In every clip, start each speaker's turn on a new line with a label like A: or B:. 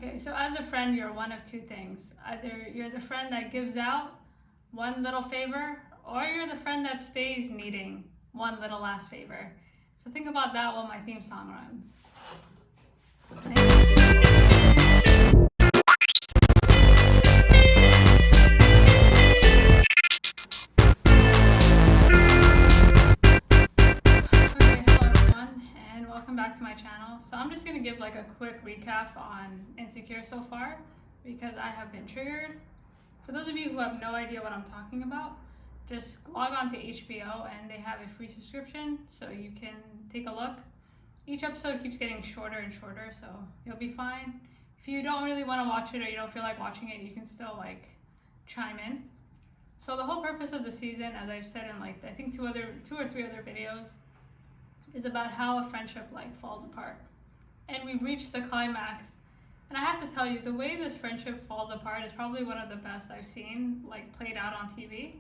A: Okay, so as a friend, you're one of two things. Either you're the friend that gives out one little favor, or you're the friend that stays needing one little last favor. So think about that while my theme song runs. Welcome back to my channel. So I'm just going to give like a quick recap on Insecure so far because I have been triggered. For those of you who have no idea what I'm talking about, just log on to HBO and they have a free subscription so you can take a look. Each episode keeps getting shorter and shorter, so you'll be fine. If you don't really want to watch it or you don't feel like watching it, you can still like chime in. So the whole purpose of the season, as I've said in like I think two or three other videos, is about how a friendship like falls apart. And we've reached the climax. And I have to tell you, the way this friendship falls apart is probably one of the best I've seen like played out on TV.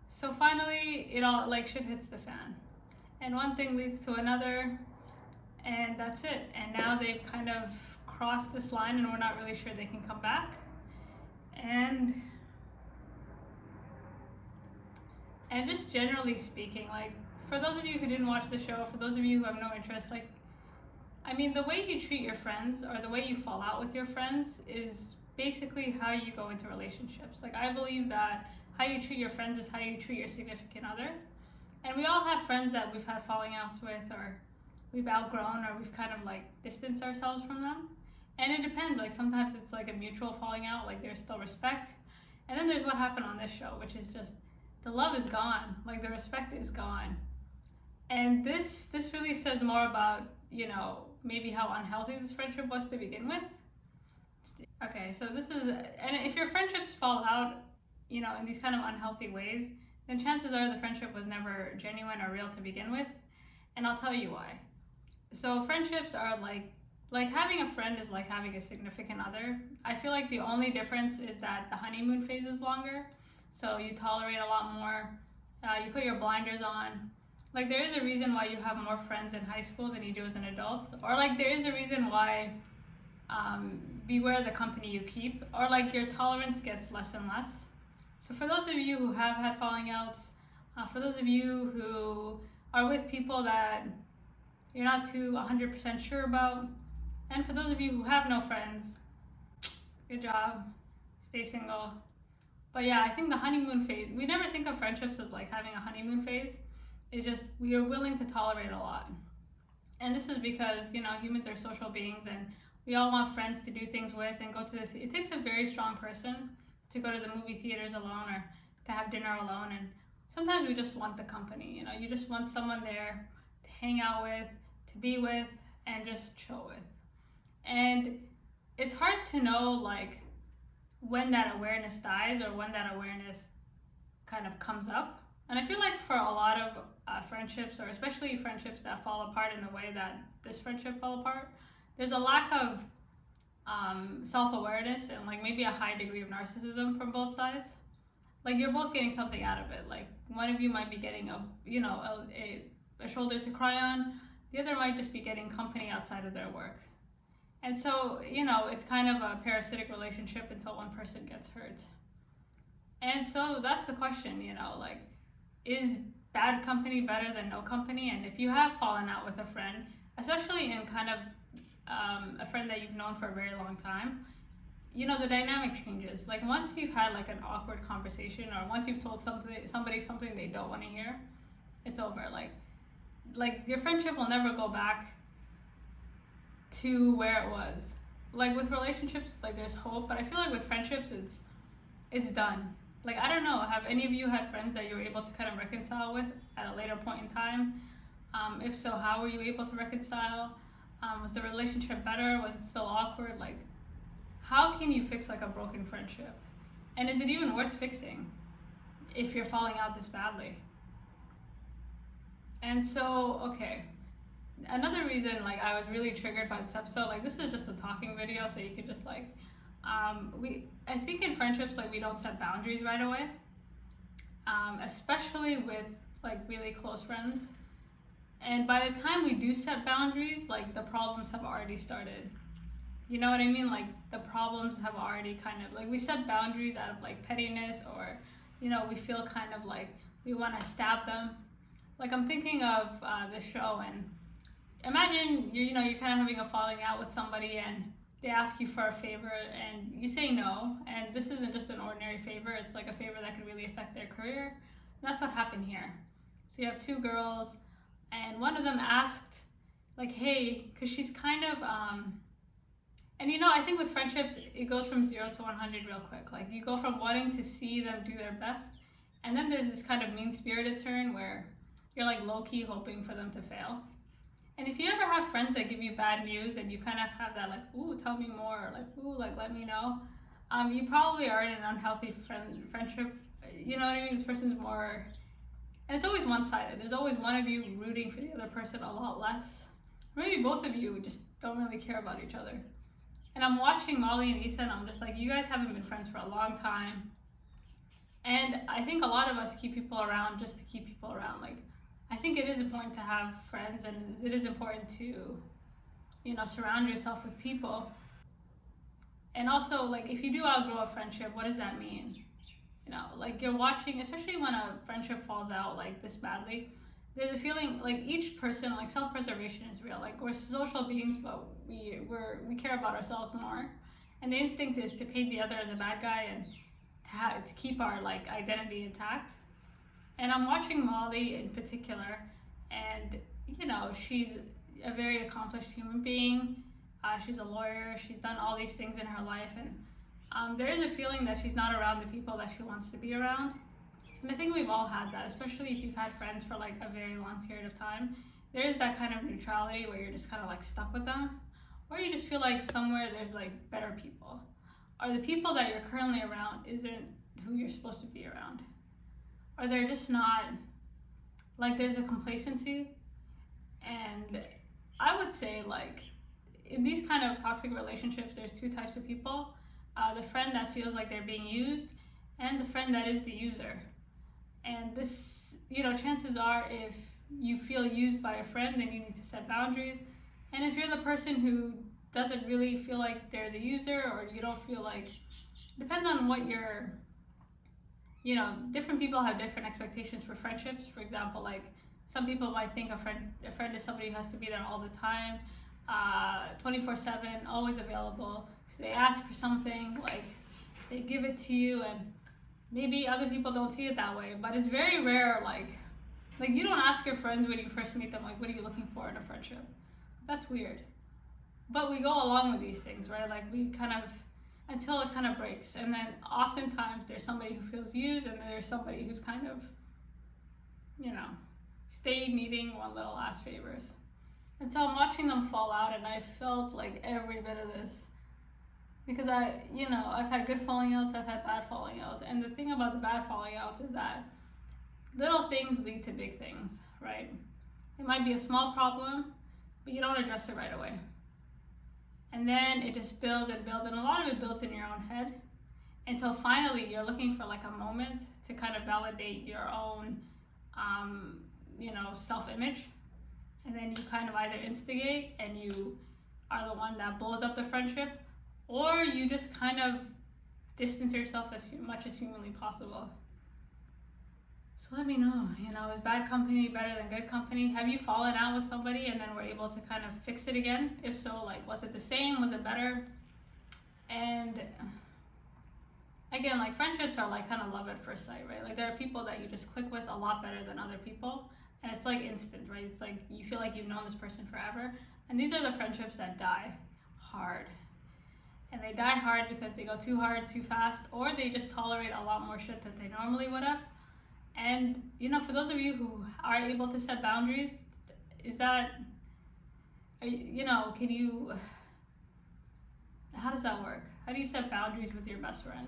A: So finally, it all like shit hits the fan. And one thing leads to another, and that's it. And now they've kind of crossed this line and we're not really sure they can come back. And just generally speaking, like, for those of you who didn't watch the show, for those of you who have no interest, like, I mean, the way you treat your friends or the way you fall out with your friends is basically how you go into relationships. Like, I believe that how you treat your friends is how you treat your significant other. And we all have friends that we've had falling outs with, or we've outgrown, or we've kind of like distanced ourselves from them. And it depends, like sometimes it's like a mutual falling out, like there's still respect. And then there's what happened on this show, which is just the love is gone, like the respect is gone. And this really says more about, you know, maybe how unhealthy this friendship was to begin with. Okay, so this is, and if your friendships fall out, you know, in these kind of unhealthy ways, then chances are the friendship was never genuine or real to begin with. And I'll tell you why. So friendships are like having a friend is like having a significant other. I feel like the only difference is that the honeymoon phase is longer. So you tolerate a lot more, you put your blinders on. Like there is a reason why you have more friends in high school than you do as an adult. Or like there is a reason why beware the company you keep. Or like your tolerance gets less and less. So for those of you who have had falling outs, for those of you who are with people that you're not too 100% sure about, and for those of you who have no friends, good job, stay single. But yeah, I think the honeymoon phase, we never think of friendships as like having a honeymoon phase. It's just we are willing to tolerate a lot. And this is because, you know, humans are social beings and we all want friends to do things with and go to this. It takes a very strong person to go to the movie theaters alone or to have dinner alone. And sometimes we just want the company, you know, you just want someone there to hang out with, to be with, and just chill with. And it's hard to know like when that awareness dies or when that awareness kind of comes up. And I feel like for a lot of friendships, or especially friendships that fall apart in the way that this friendship fell apart, there's a lack of self-awareness and like maybe a high degree of narcissism from both sides. Like you're both getting something out of it. Like one of you might be getting a shoulder to cry on. The other might just be getting company outside of their work. And so, you know, it's kind of a parasitic relationship until one person gets hurt. And so that's the question, you know, like, is bad company better than no company? And if you have fallen out with a friend, especially in kind of a friend that you've known for a very long time, you know, the dynamic changes. Like once you've had like an awkward conversation or once you've told somebody something they don't want to hear, it's over. Like your friendship will never go back to where it was. Like with relationships, like there's hope, but I feel like with friendships, it's done. Like, I don't know, have any of you had friends that you were able to kind of reconcile with at a later point in time? If so, how were you able to reconcile? Was the relationship better? Was it still awkward? Like, how can you fix like a broken friendship? And is it even worth fixing if you're falling out this badly? And so, okay. Another reason like I was really triggered by this episode, like this is just a talking video, so you could just like, I think in friendships, like we don't set boundaries right away, especially with like really close friends. And by the time we do set boundaries, like the problems have already started. You know what I mean? Like the problems have already kind of like we set boundaries out of like pettiness, or we feel kind of like we want to stab them. Like I'm thinking of this show, and imagine you're kind of having a falling out with somebody, and they ask you for a favor and you say no, and this isn't just an ordinary favor, it's like a favor that could really affect their career. And that's what happened here. So you have two girls, and one of them asked like, hey, because she's kind of and I think with friendships it goes from 0 to 100 real quick. Like you go from wanting to see them do their best, and then there's this kind of mean-spirited turn where you're like low-key hoping for them to fail. And if you ever have friends that give you bad news and you kind of have that like, ooh, tell me more, or like, ooh, like let me know, you probably are in an unhealthy friendship. You know what I mean? This person's more, and it's always one-sided. There's always one of you rooting for the other person a lot less. Maybe both of you just don't really care about each other. And I'm watching Molly and Issa, and I'm just like, you guys haven't been friends for a long time. And I think a lot of us keep people around just to keep people around. Like, I think it is important to have friends, and it is important to, surround yourself with people. And also, like, if you do outgrow a friendship, what does that mean? Like you're watching, especially when a friendship falls out like this badly, there's a feeling like each person, like self-preservation is real. Like we're social beings, but we care about ourselves more. And the instinct is to paint the other as a bad guy and to keep our like identity intact. And I'm watching Molly in particular, and she's a very accomplished human being. She's a lawyer. She's done all these things in her life, and there is a feeling that she's not around the people that she wants to be around. And I think we've all had that, especially if you've had friends for like a very long period of time. There is that kind of neutrality where you're just kind of like stuck with them, or you just feel like somewhere there's like better people, or the people that you're currently around isn't who you're supposed to be around. Or they're just not, like there's a complacency. And I would say like in these kind of toxic relationships, there's two types of people. The friend that feels like they're being used, and the friend that is the user. And this, chances are if you feel used by a friend, then you need to set boundaries. And if you're the person who doesn't really feel like they're the user, or you don't feel like, depends on what you're, different people have different expectations for friendships. For example, like some people might think a friend is somebody who has to be there all the time, 24/7, always available. So they ask for something, like they give it to you, and maybe other people don't see it that way, but it's very rare. Like you don't ask your friends when you first meet them, like, what are you looking for in a friendship? That's weird. But we go along with these things, right? Like we kind of, until it kind of breaks. And then oftentimes there's somebody who feels used, and there's somebody who's kind of, stayed needing one little last favors. And so I'm watching them fall out, and I felt like every bit of this. Because I've had good falling outs, I've had bad falling outs. And the thing about the bad falling outs is that little things lead to big things, right? It might be a small problem, but you don't address it right away. And then it just builds and builds, and a lot of it builds in your own head until finally you're looking for like a moment to kind of validate your own, self-image. And then you kind of either instigate and you are the one that blows up the friendship, or you just kind of distance yourself as much as humanly possible. So let me know, is bad company better than good company? Have you fallen out with somebody and then were able to kind of fix it again? If so, like, was it the same? Was it better? And again, like friendships are like kind of love at first sight, right? Like there are people that you just click with a lot better than other people. And it's like instant, right? It's like you feel like you've known this person forever. And these are the friendships that die hard. And they die hard because they go too hard, too fast, or they just tolerate a lot more shit than they normally would have. And, for those of you who are able to set boundaries, how does that work? How do you set boundaries with your best friend?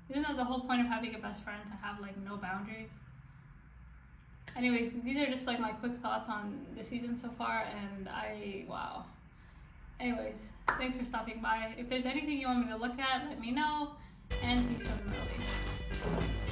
A: Isn't that the whole point of having a best friend, to have like no boundaries? Anyways, these are just like my quick thoughts on the season so far, and wow. Anyways, thanks for stopping by. If there's anything you want me to look at, let me know, and peace from the Middle East.